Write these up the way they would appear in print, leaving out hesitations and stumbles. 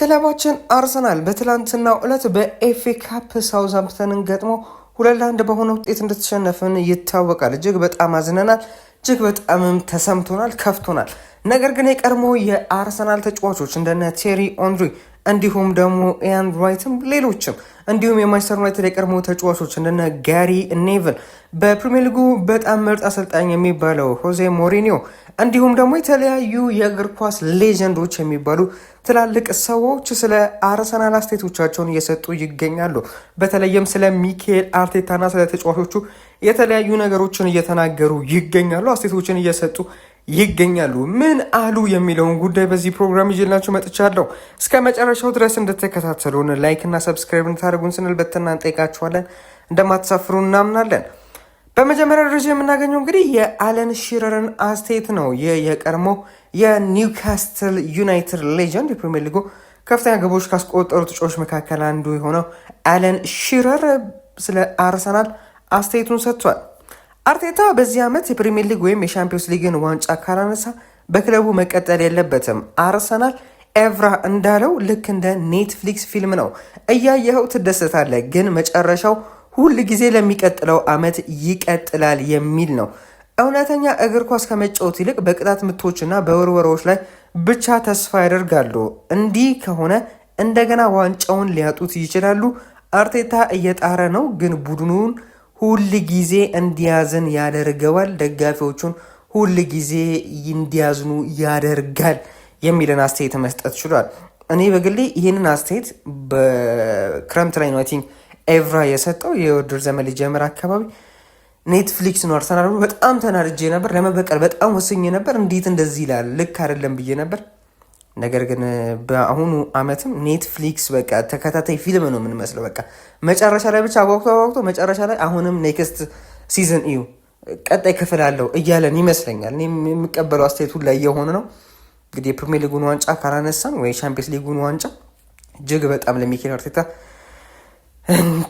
ክለባችን አርሰናል በትላንትናው ዕለት በኤፍኤ ካፕ ሳውዝሃምፕተንን ገጥሞ 2-1 በሆነ ውጤት እንደተሸነፍን ይታወቃል። እጅግ በጣም አዝነናል። እጅግ በጣምም ተሰምቶናል፣ ከፍቶናል። ነገር ግን የቀድሞ የአርሰናል ተጫዋቾች እንደነ ቴሪ ኦንሪ እንዲሁም ደግሞ ኢያን ራይትም ሌሎችም እንዲሁም የማንቸስተር ዩናይትድ የቀድሞ ተጫዋቾች እንደነ ጋሪ ኔቭል በፕሪሚየር ሊጉ በጣም ምርጥ አሰልጣኝ የሚባለው ሆዜ ሞሪኒዮ እንዲሁም ደግሞ የተለያዩ የእግር ኳስ ሌጀንዶች የሚባሉ ትላልቅ ሰዎች ስለ አርሰናል አስተያየቶቻቸውን እየሰጡ ይገኛሉ። በተለይም ስለ ሚኬል አርቴታና ስለ ተጫዋቾቹ የተለያዩ ነገሮችን እየተናገሩ ይገኛሉ፣ አስተያየቶችን እየሰጡ ይገኛሉ። ምን አሉ የሚለውን ጉዳይ በዚህ ፕሮግራም ይዤላችሁ መጥቻለሁ። እስከ መጨረሻው ድረስ እንድትከታተሉን ላይክ እና ሰብስክራይብ እንድታደርጉን ስንል በትህትና እንጠይቃችኋለን። እንደማትሳፍሩ እናምናለን። በመጀመሪያ ደረጃ የምናገኘው እንግዲህ የአለን ሺረርን አስተያየት ነው። የቀድሞ የኒውካስትል ዩናይትድ ሌጀንድ የፕሪሚየር ሊጉ ከፍተኛ ግቦች ካስቆጠሩ ተጫዋቾች መካከል አንዱ የሆነው አለን ሺረር ስለ አርሰናል አስተያየቱን ሰጥቷል። አርቴታ በዚህ ዓመት የፕሪሚየር ሊግ ወይም የሻምፒዮንስ ሊግን ዋንጫ ካላነሳ በክለቡ መቀጠል የለበትም። አርሰናል ኤቭራ እንዳለው ልክ እንደ ኔትፍሊክስ ፊልም ነው፣ እያየኸው ትደሰታለህ፣ ግን መጨረሻው ሁል ጊዜ ለሚቀጥለው ዓመት ይቀጥላል የሚል ነው። እውነተኛ እግር ኳስ ከመጫወት ይልቅ በቅጣት ምቶችና በውርወራዎች ላይ ብቻ ተስፋ ያደርጋሉ። እንዲህ ከሆነ እንደገና ዋንጫውን ሊያጡት ይችላሉ። አርቴታ እየጣረ ነው፣ ግን ቡድኑን ሁል ጊዜ እንዲያዝን ያደርገዋል፣ ደጋፊዎቹን ሁል ጊዜ እንዲያዝኑ ያደርጋል የሚልን አስተያየት መስጠት ችሏል። እኔ በግሌ ይህንን አስተያየት በክረምት ላይ ነው አይ ቲንክ ኤቭራ የሰጠው የውድድር ዘመን ሊጀምር አካባቢ ኔትፍሊክስ ነው አርሰናል በጣም ተናድጄ ነበር፣ ለመበቀል በጣም ወስኜ ነበር። እንዴት እንደዚህ ይላል ልክ አይደለም ብዬ ነበር። ነገር ግን በአሁኑ ዓመትም ኔትፍሊክስ በቃ ተከታታይ ፊልም ነው የምንመስለው። በቃ መጨረሻ ላይ ብቻ አጓጉቶ መጨረሻ ላይ አሁንም ኔክስት ሲዝን እዩ ቀጣይ ክፍል አለው እያለን ይመስለኛል። እኔ የሚቀበለው አስተያየቱ ላይ እየሆነ ነው። እንግዲህ የፕሪሚየር ሊጉን ዋንጫ ካላነሳን ወይ ቻምፒየንስ ሊጉን ዋንጫ እጅግ በጣም ለሚኬል አርቴታ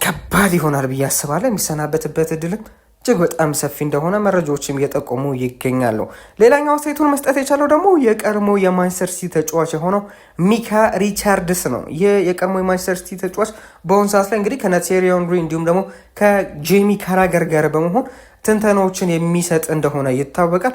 ከባድ ይሆናል ብዬ አስባለሁ። የሚሰናበትበት እድልም እጅግ በጣም ሰፊ እንደሆነ መረጃዎችም እየጠቆሙ ይገኛሉ። ሌላኛው አስተያየቱን መስጠት የቻለው ደግሞ የቀድሞ የማንቸስተር ሲቲ ተጫዋች የሆነው ሚካ ሪቻርድስ ነው። ይህ የቀድሞ የማንቸስተር ሲቲ ተጫዋች በአሁኑ ሰዓት ላይ እንግዲህ ከቲየሪ ሄንሪ እንዲሁም ደግሞ ከጄሚ ካራገር ጋር በመሆን ትንተናዎችን የሚሰጥ እንደሆነ ይታወቃል።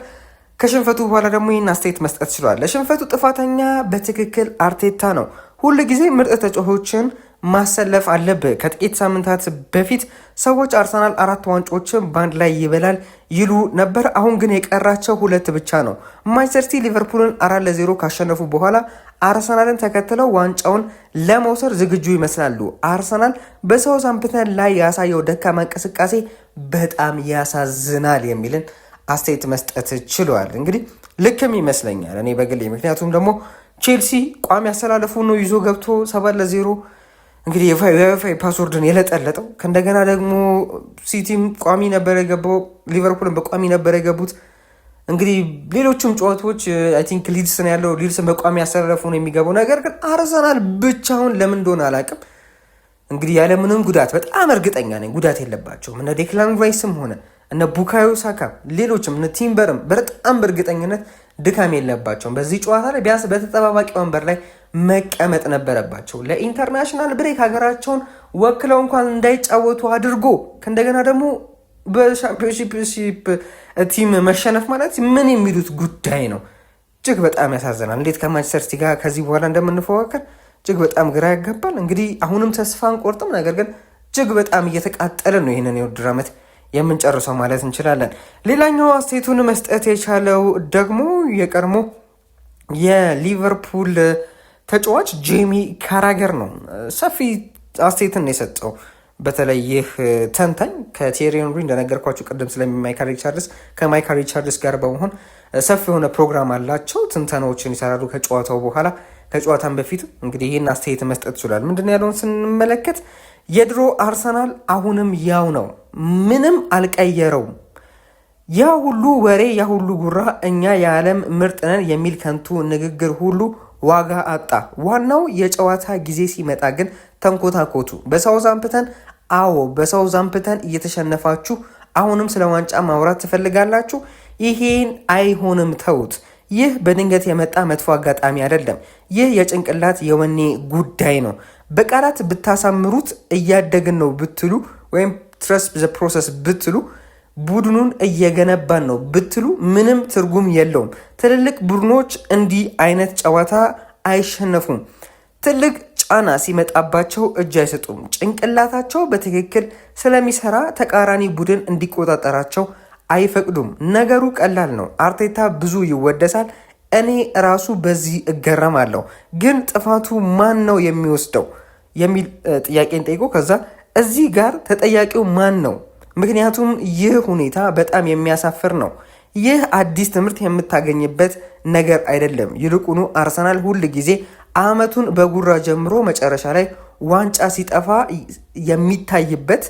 ከሽንፈቱ በኋላ ደግሞ ይህን አስተያየት መስጠት ችሏል። ለሽንፈቱ ጥፋተኛ በትክክል አርቴታ ነው። ሁል ጊዜ ምርጥ ተጫዋቾችን ማሰለፍ አለብህ። ከጥቂት ሳምንታት በፊት ሰዎች አርሰናል 4 ዋንጫዎችን በአንድ ላይ ይበላል ይሉ ነበር። አሁን ግን የቀራቸው 2 ብቻ ነው። ማንቸስተር ሲቲ ሊቨርፑልን 4-0 ካሸነፉ በኋላ አርሰናልን ተከትለው ዋንጫውን ለመውሰድ ዝግጁ ይመስላሉ። አርሰናል በሳውዝሃምፕተን ላይ ያሳየው ደካማ እንቅስቃሴ በጣም ያሳዝናል የሚልን አስተያየት መስጠት ችሏል። እንግዲህ ልክም ይመስለኛል እኔ በግሌ። ምክንያቱም ደግሞ ቼልሲ ቋሚ ያስተላለፉ ነው ይዞ ገብቶ 7-0 እንግዲህ የዋይፋይ ፓስወርድን የለጠለጠው። ከእንደገና ደግሞ ሲቲም ቋሚ ነበር የገባው፣ ሊቨርፑልን በቋሚ ነበር የገቡት። እንግዲህ ሌሎችም ጨዋታዎች አይ ቲንክ ሊድስ ነው ያለው፣ ሊድስን በቋሚ ያስተላለፉ ነው የሚገባው። ነገር ግን አርሰናል ብቻውን ለምን እንደሆነ አላውቅም እንግዲህ ያለምንም ጉዳት በጣም እርግጠኛ ነኝ ጉዳት የለባቸውም እነ ዴክላን ራይስም ሆነ እነ ቡካዮ ሳካ ሌሎችም እነ ቲምበርም በጣም በእርግጠኝነት ድካም የለባቸውም። በዚህ ጨዋታ ላይ ቢያንስ በተጠባባቂ ወንበር ላይ መቀመጥ ነበረባቸው። ለኢንተርናሽናል ብሬክ ሀገራቸውን ወክለው እንኳን እንዳይጫወቱ አድርጎ ከእንደገና ደግሞ በሻምፒዮንሺፕ ቲም መሸነፍ ማለት ምን የሚሉት ጉዳይ ነው? እጅግ በጣም ያሳዝናል። እንዴት ከማንቸስተር ሲቲ ጋር ከዚህ በኋላ እንደምንፎካከር እጅግ በጣም ግራ ያጋባል። እንግዲህ አሁንም ተስፋ አንቆርጥም፣ ነገር ግን እጅግ በጣም እየተቃጠልን ነው ይህንን የውድድር ዓመት የምንጨርሰው ማለት እንችላለን። ሌላኛው አስተያየቱን መስጠት የቻለው ደግሞ የቀድሞ የሊቨርፑል ተጫዋች ጄሚ ካራገር ነው። ሰፊ አስተያየትን ነው የሰጠው። በተለይ ይህ ተንታኝ ከቲየሪ ሄንሪ እንደነገርኳቸው ቅድም ከማይካል ሪቻርድስ ጋር በመሆን ሰፊ የሆነ ፕሮግራም አላቸው። ትንተናዎችን ይሰራሉ ከጨዋታው በኋላ ከጨዋታን በፊት እንግዲህ ይህን አስተያየት መስጠት ይችላል። ምንድን ያለውን ስንመለከት የድሮ አርሰናል አሁንም ያው ነው፣ ምንም አልቀየረውም። ያ ሁሉ ወሬ፣ ያ ሁሉ ጉራ፣ እኛ የዓለም ምርጥ ነን የሚል ከንቱ ንግግር ሁሉ ዋጋ አጣ። ዋናው የጨዋታ ጊዜ ሲመጣ ግን ተንኮታኮቱ። በሳውዝሃምፕተን በሳውዝሃምፕተን እየተሸነፋችሁ አሁንም ስለ ዋንጫ ማውራት ትፈልጋላችሁ? ይሄን አይሆንም፣ ተውት። ይህ በድንገት የመጣ መጥፎ አጋጣሚ አይደለም። ይህ የጭንቅላት የወኔ ጉዳይ ነው። በቃላት ብታሳምሩት እያደግን ነው ብትሉ ወይም ትረስት ዘ ፕሮሰስ ብትሉ ቡድኑን እየገነባን ነው ብትሉ ምንም ትርጉም የለውም። ትልልቅ ቡድኖች እንዲህ አይነት ጨዋታ አይሸነፉም። ትልቅ ጫና ሲመጣባቸው እጅ አይሰጡም። ጭንቅላታቸው በትክክል ስለሚሰራ ተቃራኒ ቡድን እንዲቆጣጠራቸው አይፈቅዱም። ነገሩ ቀላል ነው። አርቴታ ብዙ ይወደሳል። እኔ ራሱ በዚህ እገረማለሁ። ግን ጥፋቱ ማን ነው የሚወስደው የሚል ጥያቄን ጠይቆ ከዛ እዚህ ጋር ተጠያቂው ማን ነው? ምክንያቱም ይህ ሁኔታ በጣም የሚያሳፍር ነው። ይህ አዲስ ትምህርት የምታገኝበት ነገር አይደለም። ይልቁኑ አርሰናል ሁል ጊዜ አመቱን በጉራ ጀምሮ መጨረሻ ላይ ዋንጫ ሲጠፋ የሚታይበት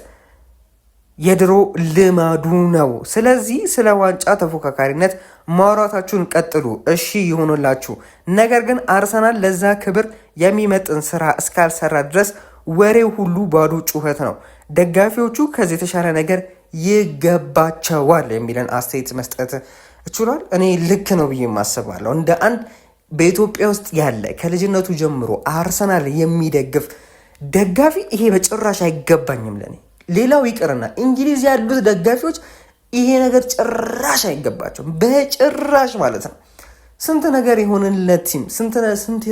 የድሮ ልማዱ ነው። ስለዚህ ስለ ዋንጫ ተፎካካሪነት ማውራታችሁን ቀጥሉ፣ እሺ ይሆኑላችሁ። ነገር ግን አርሰናል ለዛ ክብር የሚመጥን ስራ እስካልሰራ ድረስ ወሬው ሁሉ ባዶ ጩኸት ነው። ደጋፊዎቹ ከዚህ የተሻለ ነገር ይገባቸዋል የሚለን አስተያየት መስጠት እችሏል። እኔ ልክ ነው ብዬ ማስባለሁ። እንደ አንድ በኢትዮጵያ ውስጥ ያለ ከልጅነቱ ጀምሮ አርሰናል የሚደግፍ ደጋፊ ይሄ በጭራሽ አይገባኝም ለኔ። ሌላው ይቅርና እንግሊዝ ያሉት ደጋፊዎች ይሄ ነገር ጭራሽ አይገባቸውም፣ በጭራሽ ማለት ነው። ስንት ነገር የሆንለት ቲም፣ ስንት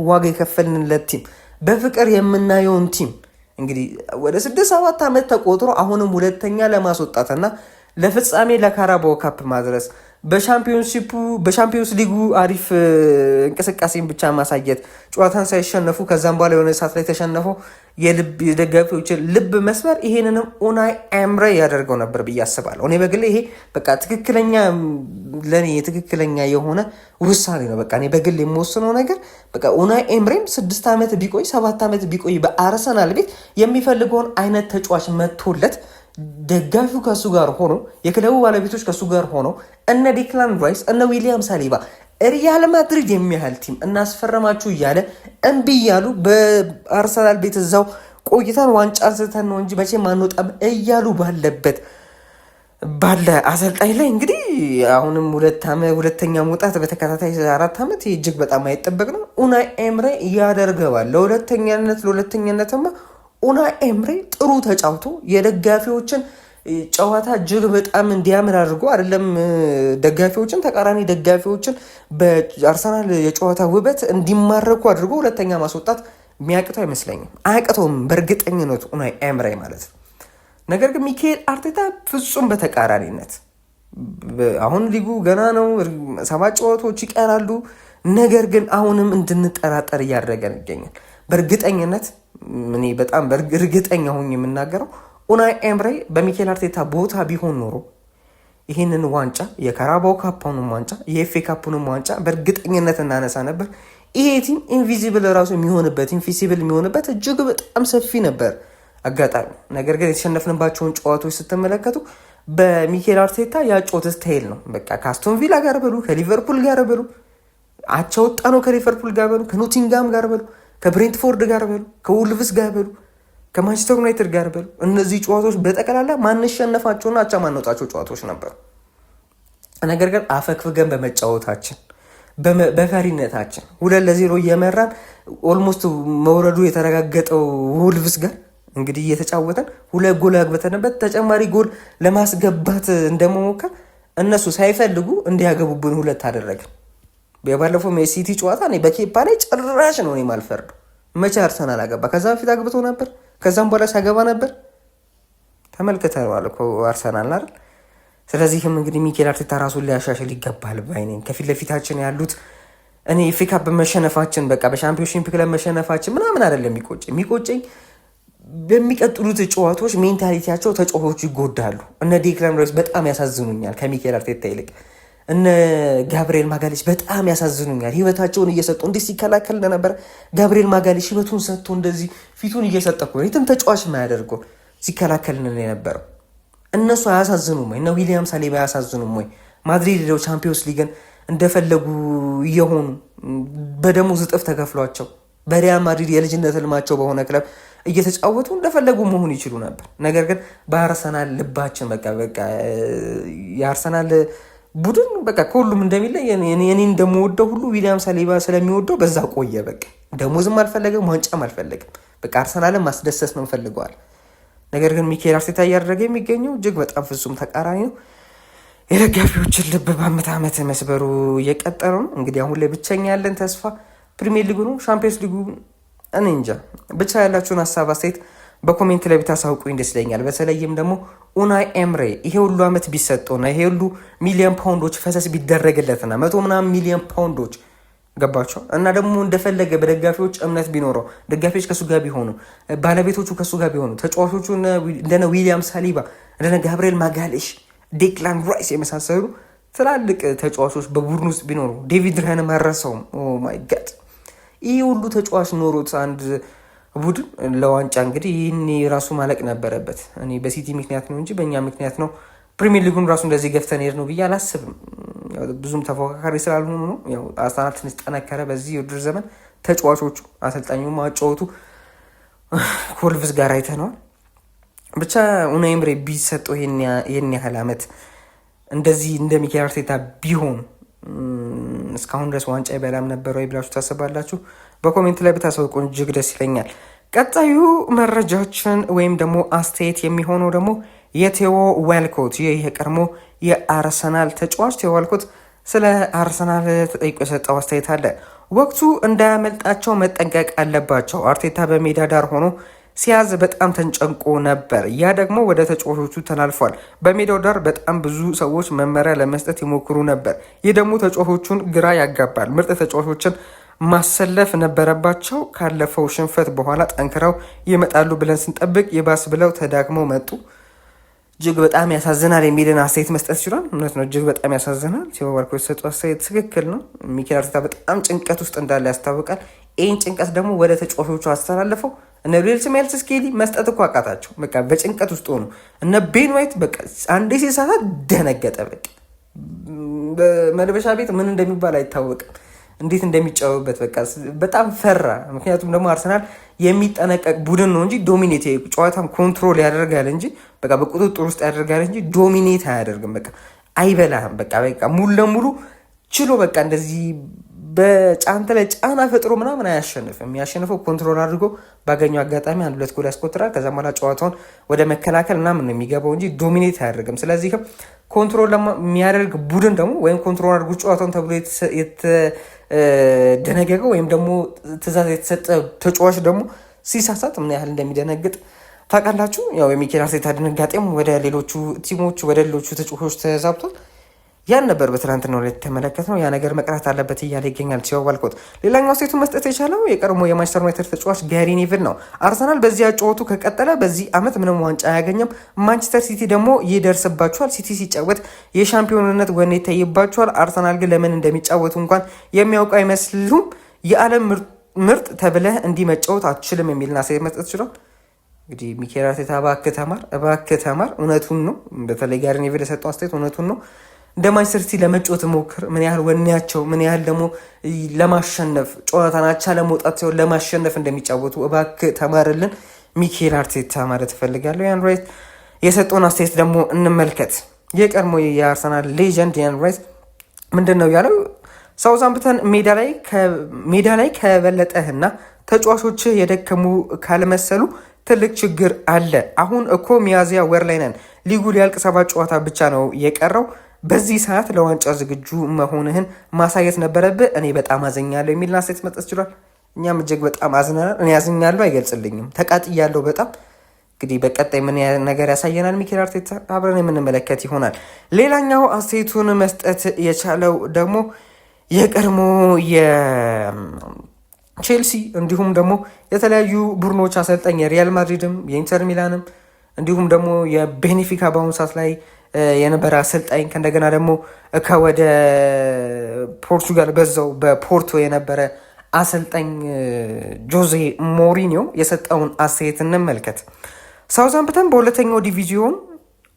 ዋጋ የከፈልንለት ቲም፣ በፍቅር የምናየውን ቲም እንግዲህ ወደ 6-7 ዓመት ተቆጥሮ አሁንም ሁለተኛ ለማስወጣትና ለፍጻሜ ለካራባኦ ካፕ ማድረስ በሻምፒዮንስ ሊጉ አሪፍ እንቅስቃሴን ብቻ ማሳየት ጨዋታን ሳይሸነፉ ከዛም በኋላ የሆነ ሰዓት ላይ ተሸነፈው የደጋፊዎችን ልብ መስበር ይሄንንም ኡናይ ኤምሬ ያደርገው ነበር ብዬ አስባለሁ። እኔ በግሌ ይሄ በቃ ለኔ ትክክለኛ የሆነ ውሳኔ ነው። በቃ እኔ በግሌ የምወስነው ነገር በቃ ኡናይ ኤምሬም 6 ዓመት ቢቆይ 7 ዓመት ቢቆይ በአርሰናል ቤት የሚፈልገውን አይነት ተጫዋች መጥቶለት ደጋፊው ከሱ ጋር ሆኖ የክለቡ ባለቤቶች ከሱ ጋር ሆኖ እነ ዲክላን ራይስ እነ ዊሊያም ሳሊባ ሪያል ማድሪድ የሚያህል ቲም እናስፈረማችሁ እያለ እምቢ እያሉ በአርሰናል ቤት እዛው ቆይታን ዋንጫ አንስተን ነው እንጂ መቼም አንወጣም እያሉ ባለ አሰልጣኝ ላይ እንግዲህ አሁንም ሁለተኛ መውጣት በተከታታይ 4 ዓመት እጅግ በጣም አይጠበቅ ነው። ኡናይ ኤምሬ ያደርገዋል። ለሁለተኛነትማ ኡናይ ኤምሬ ጥሩ ተጫውቶ የደጋፊዎችን ጨዋታ እጅግ በጣም እንዲያምር አድርጎ አይደለም ደጋፊዎችን ተቃራኒ ደጋፊዎችን በአርሰናል የጨዋታ ውበት እንዲማረኩ አድርጎ ሁለተኛ ማስወጣት የሚያቅተው አይመስለኝም። አያቅተውም በእርግጠኝነቱ ኡናይ ኤምሬ ማለት ነው። ነገር ግን ሚካኤል አርቴታ ፍጹም በተቃራኒነት አሁን ሊጉ ገና ነው፣ 7 ጨዋታዎች ይቀራሉ። ነገር ግን አሁንም እንድንጠራጠር እያደረገን ይገኛል። በእርግጠኝነት እኔ በጣም እርግጠኛ ሆኜ የምናገረው ኡናይ ኤምሬ በሚካኤል አርቴታ ቦታ ቢሆን ኖሮ ይህንን ዋንጫ የካራባኦ ካፕንም ዋንጫ የኤፍኤ ካፕንም ዋንጫ በእርግጠኝነት እናነሳ ነበር። ይሄ ቲም ኢንቪዚብል ራሱ ኢንቪሲብል የሚሆንበት እጅግ በጣም ሰፊ ነበር አጋጣሚ። ነገር ግን የተሸነፍንባቸውን ጨዋታዎች ስትመለከቱ በሚካኤል አርቴታ ያጮት ስታይል ነው። በቃ ከአስቶን ቪላ ጋር በሉ፣ ከሊቨርፑል ጋር በሉ፣ አቻ ወጣ ነው ከሊቨርፑል ጋር በሉ፣ ከኖቲንጋም ጋር በሉ፣ ከብሬንትፎርድ ጋር በሉ፣ ከውልቭስ ጋር በሉ፣ ከማንቸስተር ዩናይትድ ጋር በሉ። እነዚህ ጨዋታዎች በጠቅላላ ማንሸነፋቸውና አቻ ማንወጣቸው ጨዋታዎች ነበሩ። ነገር ግን አፈግፍገን በመጫወታችን በፈሪነታችን 2-0 እየመራን ኦልሞስት መውረዱ የተረጋገጠው ውልቭስ ጋር እንግዲህ እየተጫወተን 2 ጎል አግብተንበት ተጨማሪ ጎል ለማስገባት እንደመሞከር እነሱ ሳይፈልጉ እንዲያገቡብን 2 አደረግን። የባለፈው የሲቲ ጨዋታ በኬፓ ላይ ጭራሽ ነው የማልፈርደው። መቼ አርሰናል አገባ? ከዛ በፊት አግብቶ ነበር፣ ከዛም በኋላ ሲያገባ ነበር። ተመልክተዋል እኮ አርሰናል አይደል? ስለዚህም እንግዲህ ሚካኤል አርቴታ ራሱን ሊያሻሽል ይገባል ባይኔን። ከፊት ለፊታችን ያሉት እኔ ኤፍ ኤ ካፕ በመሸነፋችን በቃ በሻምፒዮንሺፕ ክለብ መሸነፋችን ምናምን አይደለም የሚቆጨኝ በሚቀጥሉት ጨዋታዎች ሜንታሊቲያቸው ተጫዋቾቹ ይጎዳሉ። እነ ዴክላን ራይስ በጣም ያሳዝኑኛል ከሚካኤል አርቴታ ይልቅ። እነ ጋብሪኤል ማጋሌሽ በጣም ያሳዝኑኛል። ህይወታቸውን እየሰጡ እንዴት ሲከላከል እንደነበረ ጋብሪኤል ማጋሌሽ ህይወቱን ሰጥቶ እንደዚህ ፊቱን እየሰጠ እኮ የትም ተጫዋች የማያደርገው ሲከላከል የነበረው። እነሱ አያሳዝኑም ወይ? እነ ዊሊያም ሳሊባ አያሳዝኑም ወይ? ማድሪድ ሄደው ቻምፒዮንስ ሊግን እንደፈለጉ እየሆኑ በደሞዝ እጥፍ ተከፍሏቸው በሪያል ማድሪድ የልጅነት ህልማቸው በሆነ ክለብ እየተጫወቱ እንደፈለጉ መሆን ይችሉ ነበር። ነገር ግን በአርሰናል ልባችን በቃ የአርሰናል ቡድን በቃ ከሁሉም እንደሚለይ እኔ እንደምወደው ሁሉ ዊሊያም ሳሊባ ስለሚወደው በዛ ቆየ። በቃ ደሞዝም አልፈለገም፣ ዋንጫም አልፈለግም። በቃ አርሰናልን ማስደሰት ነው ፈልገዋል። ነገር ግን ሚኬል አርቴታ እያደረገ የሚገኘው እጅግ በጣም ፍጹም ተቃራኒ ነው። የደጋፊዎችን ልብ በአመት ዓመት መስበሩ እየቀጠለ ነው። እንግዲህ አሁን ላይ ብቸኛ ያለን ተስፋ ፕሪሚየር ሊጉ ነው። ሻምፒዮንስ ሊጉ እኔ እንጃ። ብቻ ያላችሁን ሀሳብ አስተያየት በኮሜንት ላይ ብታሳውቁኝ ደስ ይለኛል። በተለይም ደግሞ ኡናይ ኤምሬ ይሄ ሁሉ ዓመት ቢሰጠውና ይሄ ሁሉ ሚሊዮን ፓውንዶች ፈሰስ ቢደረግለትና 100 ምናምን ሚሊዮን ፓውንዶች ገባቸው እና ደግሞ እንደፈለገ በደጋፊዎች እምነት ቢኖረው ደጋፊዎች ከሱ ጋር ቢሆኑ ባለቤቶቹ ከሱ ጋር ቢሆኑ ተጫዋቾቹ እንደነ ዊሊያም ሳሊባ እንደነ ጋብሪኤል ማጋሌሽ ዴክላን ራይስ የመሳሰሉ ትላልቅ ተጫዋቾች በቡድን ውስጥ ቢኖሩ ዴቪድ ራያን ማረሰውም ማይ ጋድ ይህ ሁሉ ተጫዋች ኖሮት አንድ ቡድን ለዋንጫ እንግዲህ ይህን ራሱ ማለቅ ነበረበት። እኔ በሲቲ ምክንያት ነው እንጂ በእኛ ምክንያት ነው ፕሪሚየር ሊጉን ራሱ እንደዚህ ገፍተን ሄድ ነው ብዬ አላስብም። ብዙም ተፎካካሪ ስላልሆኑ ነው። ያው አርሰናል ትንሽ ጠነከረ በዚህ የውድድር ዘመን ተጫዋቾቹ አሰልጣኙ ማጫወቱ ኮልቭስ ጋር አይተነዋል። ብቻ ኡናይ ኤምሬ ቢሰጠው ይሄን ያህል ዓመት እንደዚህ እንደ ሚኬል አርቴታ ቢሆን እስካሁን ድረስ ዋንጫ ይበላም ነበር ወይ ብላችሁ ታስባላችሁ? በኮሜንት ላይ ብታሳውቁን እጅግ ደስ ይለኛል። ቀጣዩ መረጃችን ወይም ደግሞ አስተያየት የሚሆነው ደግሞ የቴዎ ዋልኮት ይህ የቀድሞ የአርሰናል ተጫዋች ቴዎ ዋልኮት ስለ አርሰናል ተጠይቆ የሰጠው አስተያየት አለ። ወቅቱ እንዳያመልጣቸው መጠንቀቅ አለባቸው። አርቴታ በሜዳ ዳር ሆኖ ሲያዝ በጣም ተንጨንቆ ነበር። ያ ደግሞ ወደ ተጫዋቾቹ ተላልፏል። በሜዳው ዳር በጣም ብዙ ሰዎች መመሪያ ለመስጠት ይሞክሩ ነበር። ይህ ደግሞ ተጫዋቾቹን ግራ ያጋባል። ምርጥ ተጫዋቾችን ማሰለፍ ነበረባቸው። ካለፈው ሽንፈት በኋላ ጠንክረው ይመጣሉ ብለን ስንጠብቅ ይባስ ብለው ተዳክመው መጡ። እጅግ በጣም ያሳዝናል የሚልን አስተያየት መስጠት ይችላል። እውነት ነው፣ እጅግ በጣም ያሳዝናል። ቴዎ ዋልኮት የሰጠው አስተያየት ትክክል ነው። ሚኬል አርቴታ በጣም ጭንቀት ውስጥ እንዳለ ያስታውቃል። ይህን ጭንቀት ደግሞ ወደ ተጫዋቾቹ አስተላለፈው። እነ ሪልስ ስኬሊ መስጠት እኮ አቃታቸው። በቃ በጭንቀት ውስጥ ሆኑ። እነ ቤን ዋይት በቃ አንዴ ሲሳሳት ደነገጠ። በቃ በመልበሻ ቤት ምን እንደሚባል አይታወቅም፣ እንዴት እንደሚጫወበት በቃ በጣም ፈራ። ምክንያቱም ደግሞ አርሰናል የሚጠነቀቅ ቡድን ነው እንጂ ዶሚኔት ጨዋታም ኮንትሮል ያደርጋል እንጂ በቃ በቁጥጥር ውስጥ ያደርጋል እንጂ ዶሚኔት አያደርግም። በቃ አይበላህም። በቃ ሙሉ ለሙሉ ችሎ በቃ እንደዚህ በጫንተ ላይ ጫና ፈጥሮ ምናምን አያሸንፍም። የሚያሸንፈው ኮንትሮል አድርጎ ባገኘው አጋጣሚ 1-2 ጎል ያስቆጥራል። ከዛ በኋላ ጨዋታውን ወደ መከላከል ምናምን ነው የሚገባው እንጂ ዶሚኔት አያደርግም። ስለዚህ ኮንትሮል የሚያደርግ ቡድን ደግሞ ወይም ኮንትሮል አድርጎ ጨዋታውን ተብሎ የተደነገገው ወይም ደግሞ ትእዛዝ የተሰጠ ተጫዋች ደግሞ ሲሳሳት ምን ያህል እንደሚደነግጥ ታውቃላችሁ። ያው የሚኬል አርቴታ ድንጋጤም ወደ ሌሎቹ ቲሞች ወደ ሌሎቹ ተጫዋቾች ተዛብቷል። ያን ነበር በትናንትናው ላይ የተመለከትነው። ያ ነገር መቅረት አለበት እያለ ይገኛል ቴዎ ዋልኮት። ሌላኛው ሴቱን መስጠት የቻለው የቀድሞ የማንቸስተር ዩናይትድ ተጫዋች ጋሪ ኔቪል ነው። አርሰናል በዚህ አጫወቱ ከቀጠለ በዚህ ዓመት ምንም ዋንጫ አያገኘም። ማንቸስተር ሲቲ ደግሞ ይደርስባቸዋል። ሲቲ ሲጫወት የሻምፒዮንነት ወኔ ይታይባቸዋል። አርሰናል ግን ለምን እንደሚጫወቱ እንኳን የሚያውቁ አይመስሉም። የዓለም ምርጥ ተብለህ እንዲህ መጫወት አትችልም የሚልና ሴት መስጠት ችሏል። እንግዲህ ሚኬል አርቴታ እባክህ ተማር። እውነቱን ነው። በተለይ ጋሪ ኔቪል የሰጠው አስተያየት እውነቱን ነው። እንደ ማንቸስተር ሲቲ ለመጫወት ሞክር። ምን ያህል ወኔያቸው ምን ያህል ደግሞ ለማሸነፍ ጨዋታን አቻ ለመውጣት ሲሆን ለማሸነፍ እንደሚጫወቱ እባክህ ተማርልን ሚኬል አርቴታ ማለት እፈልጋለሁ። ያን ራይት የሰጠውን አስተያየት ደግሞ እንመልከት። የቀድሞ የአርሰናል ሌጀንድ ያን ራይት ምንድን ነው ያለው? ሳውዛምፕተን ሜዳ ላይ ከበለጠህና ተጫዋቾች የደከሙ ካልመሰሉ ትልቅ ችግር አለ። አሁን እኮ ሚያዝያ ወር ላይ ነን። ሊጉ ሊያልቅ 7 ጨዋታ ብቻ ነው የቀረው። በዚህ ሰዓት ለዋንጫ ዝግጁ መሆንህን ማሳየት ነበረብህ። እኔ በጣም አዘኛለሁ የሚል አስተያየት መስጠት ችሏል። እኛም እጅግ በጣም አዝነናል። እኔ አዝኛለሁ አይገልጽልኝም፣ ተቃጥያለሁ በጣም። እንግዲህ በቀጣይ ምን ነገር ያሳየናል ሚኬል አርቴታ አብረን የምንመለከት ይሆናል። ሌላኛው አስተያየቱን መስጠት የቻለው ደግሞ የቀድሞ የቼልሲ እንዲሁም ደግሞ የተለያዩ ቡድኖች አሰልጣኝ የሪያል ማድሪድም የኢንተር ሚላንም እንዲሁም ደግሞ የቤኔፊካ በአሁኑ ሰዓት ላይ የነበረ አሰልጣኝ ከእንደገና ደግሞ ከወደ ፖርቱጋል በዛው በፖርቶ የነበረ አሰልጣኝ ጆዜ ሞሪኒዮ የሰጠውን አስተያየት እንመልከት። ሳውዛምፕተን በሁለተኛው ዲቪዚዮን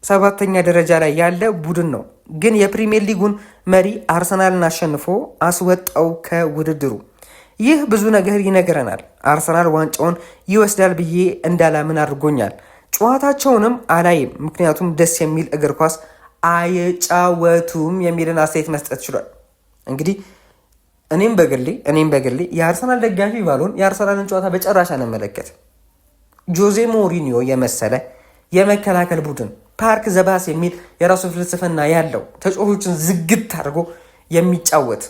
7ኛ ደረጃ ላይ ያለ ቡድን ነው፣ ግን የፕሪሚየር ሊጉን መሪ አርሰናልን አሸንፎ አስወጣው ከውድድሩ። ይህ ብዙ ነገር ይነግረናል። አርሰናል ዋንጫውን ይወስዳል ብዬ እንዳላምን አድርጎኛል። ጨዋታቸውንም አላይም፣ ምክንያቱም ደስ የሚል እግር ኳስ አይጫወቱም የሚልን አስተያየት መስጠት ችሏል። እንግዲህ እኔም በግሌ የአርሰናል ደጋፊ ባልሆን የአርሰናልን ጨዋታ በጨራሽ አንመለከት። ጆዜ ሞሪኒዮ የመሰለ የመከላከል ቡድን ፓርክ ዘባስ የሚል የራሱ ፍልስፍና ያለው ተጫዋቾችን ዝግት አድርጎ የሚጫወት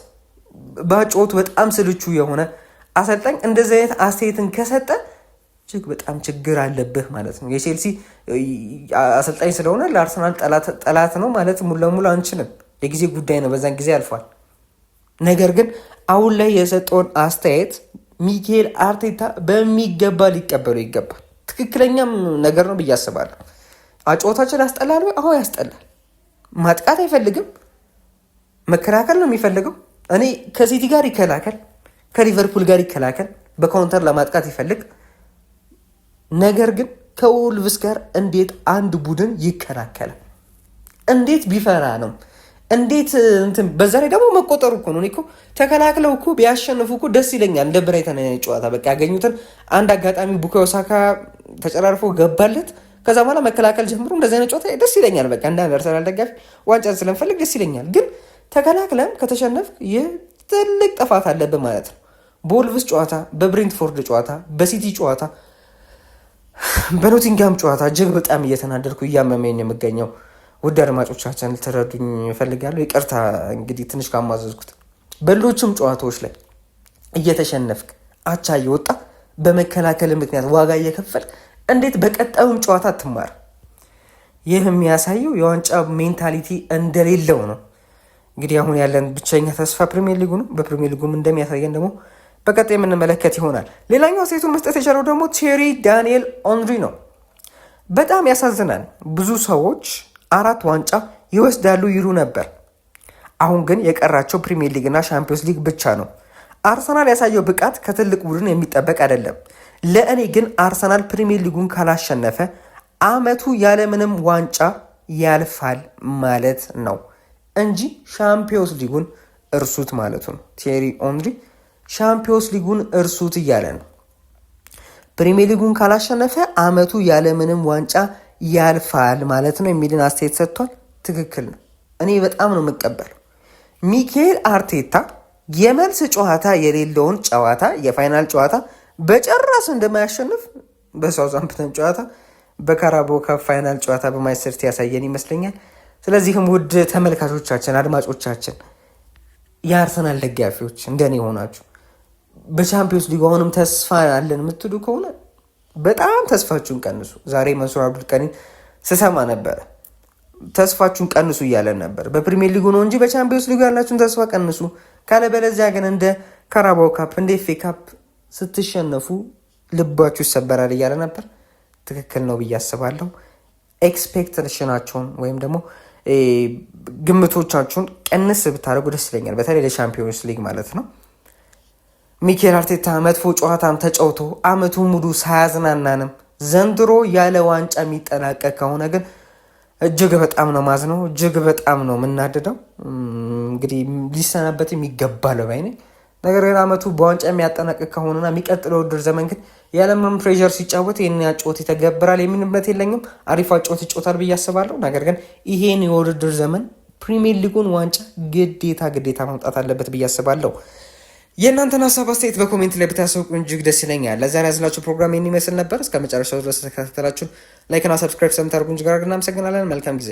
በጨዋታው በጣም ስልቹ የሆነ አሰልጣኝ እንደዚህ አይነት አስተያየትን ከሰጠ እጅግ በጣም ችግር አለብህ ማለት ነው። የቼልሲ አሰልጣኝ ስለሆነ ለአርሰናል ጠላት ነው ማለት ሙሉ ለሙሉ አንችልም። የጊዜ ጉዳይ ነው፣ በዛን ጊዜ አልፏል። ነገር ግን አሁን ላይ የሰጠውን አስተያየት ሚኬል አርቴታ በሚገባ ሊቀበሉ ይገባል። ትክክለኛም ነገር ነው ብዬ አስባለሁ። አጨዋወታችን ያስጠላል ወይ? አዎ ያስጠላል። ማጥቃት አይፈልግም፣ መከላከል ነው የሚፈልገው። እኔ ከሲቲ ጋር ይከላከል፣ ከሊቨርፑል ጋር ይከላከል፣ በካውንተር ለማጥቃት ይፈልግ። ነገር ግን ከወልቭስ ጋር እንዴት አንድ ቡድን ይከላከላል? እንዴት ቢፈራ ነው? እንዴት እንትን በዛ ላይ ደግሞ መቆጠሩ እኮ ነው። እኔ እኮ ተከላክለው እኮ ቢያሸንፉ እኮ ደስ ይለኛል። እንደ ብራይተን ጨዋታ በቃ ያገኙትን አንድ አጋጣሚ ቡካዮ ሳካ ተጨራርፎ ገባለት። ከዛ በኋላ መከላከል ጀምሮ እንደዚህ አይነት ጨዋታ ደስ ይለኛል። በቃ እንደ አርሰናል ደጋፊ ዋንጫን ስለምፈልግ ደስ ይለኛል። ግን ተከላክለን ከተሸነፍ ይህ ትልቅ ጥፋት አለብን ማለት ነው። በወልቭስ ጨዋታ፣ በብሬንትፎርድ ጨዋታ፣ በሲቲ ጨዋታ፣ በኖቲንጋም ጨዋታ እጅግ በጣም እየተናደድኩ እያመመኝ የምገኘው ውድ አድማጮቻችን ልትረዱኝ እፈልጋለሁ። ይቅርታ እንግዲህ ትንሽ ካማዘዝኩት። በሌሎችም ጨዋታዎች ላይ እየተሸነፍክ አቻ እየወጣ በመከላከል ምክንያት ዋጋ እየከፈል እንዴት በቀጣዩም ጨዋታ ትማር? ይህ የሚያሳየው የዋንጫ ሜንታሊቲ እንደሌለው ነው። እንግዲህ አሁን ያለን ብቸኛ ተስፋ ፕሪሚየር ሊጉ ነው። በፕሪሚየር ሊጉም እንደሚያሳየን ደግሞ በቀጣይ የምንመለከት ይሆናል። ሌላኛው ሴቱን መስጠት የቻለው ደግሞ ቴሪ ዳንኤል ኦንሪ ነው። በጣም ያሳዝናል። ብዙ ሰዎች 4 ዋንጫ ይወስዳሉ ይሉ ነበር። አሁን ግን የቀራቸው ፕሪሚየር ሊግና ሻምፒዮንስ ሊግ ብቻ ነው። አርሰናል ያሳየው ብቃት ከትልቅ ቡድን የሚጠበቅ አይደለም። ለእኔ ግን አርሰናል ፕሪሚየር ሊጉን ካላሸነፈ አመቱ ያለምንም ዋንጫ ያልፋል ማለት ነው እንጂ ሻምፒዮንስ ሊጉን እርሱት ማለቱ ነው። ቴሪ ኦንሪ ሻምፒዮንስ ሊጉን እርሱት እያለ ነው። ፕሪሚየር ሊጉን ካላሸነፈ አመቱ ያለምንም ዋንጫ ያልፋል ማለት ነው የሚልን አስተያየት ሰጥቷል። ትክክል ነው። እኔ በጣም ነው የምቀበለው። ሚኬል አርቴታ የመልስ ጨዋታ የሌለውን ጨዋታ የፋይናል ጨዋታ በጨራስ እንደማያሸንፍ በሳውዛምፕተን ጨዋታ በካራባኦ ካፕ ፋይናል ጨዋታ በማንቸስተር ሲቲ ያሳየን ይመስለኛል። ስለዚህም ውድ ተመልካቾቻችን፣ አድማጮቻችን፣ የአርሰናል ደጋፊዎች እንደኔ ሆናችሁ በቻምፒዮንስ ሊግ አሁንም ተስፋ አለን የምትሉ ከሆነ በጣም ተስፋችሁን ቀንሱ። ዛሬ መንሱር አብዱልቀኒን ስሰማ ነበረ። ተስፋችሁን ቀንሱ እያለን ነበር። በፕሪሚየር ሊጉ ነው እንጂ በቻምፒዮንስ ሊጉ ያላችሁን ተስፋ ቀንሱ፣ ካለበለዚያ ግን እንደ ካራባኦ ካፕ እንደ ኤፍ ኤ ካፕ ስትሸነፉ ልባችሁ ይሰበራል እያለ ነበር። ትክክል ነው ብዬ አስባለሁ። ኤክስፔክቴሽናቸውን ወይም ደግሞ ግምቶቻችሁን ቀንስ ብታደርጉ ደስ ይለኛል። በተለይ ለቻምፒዮንስ ሊግ ማለት ነው። ሚኬል አርቴታ መጥፎ ጨዋታም ተጫውቶ አመቱ ሙሉ ሳያዝናናንም ዘንድሮ ያለ ዋንጫ የሚጠናቀቅ ከሆነ ግን እጅግ በጣም ነው ማዝነው፣ እጅግ በጣም ነው የምናደደው። እንግዲህ ሊሰናበትም ይገባል ባይ ነኝ። ነገር ግን አመቱ በዋንጫ የሚያጠናቅቅ ከሆነና የሚቀጥለው ውድድር ዘመን ግን ያለምንም ፕሬዠር ሲጫወት ይህን ጨዋታ ይተገብራል የሚል እምነት የለኝም። አሪፍ ጨዋታ ይጫወታል ብዬ አስባለሁ። ነገር ግን ይሄን የውድድር ዘመን ፕሪሚየር ሊጉን ዋንጫ ግዴታ ማምጣት አለበት ብዬ አስባለሁ። የእናንተን ሀሳብ አስተያየት በኮሜንት ላይ ብታሳውቁ እጅግ ደስ ይለኛል። ለዛሬ ያዝላችሁ ፕሮግራም ይህን ይመስል ነበር። እስከ መጨረሻው ድረስ ተከታተላችሁን ላይክና ሰብስክራይብ ስለምታደርጉ እጅግ አድርገን እናመሰግናለን። መልካም ጊዜ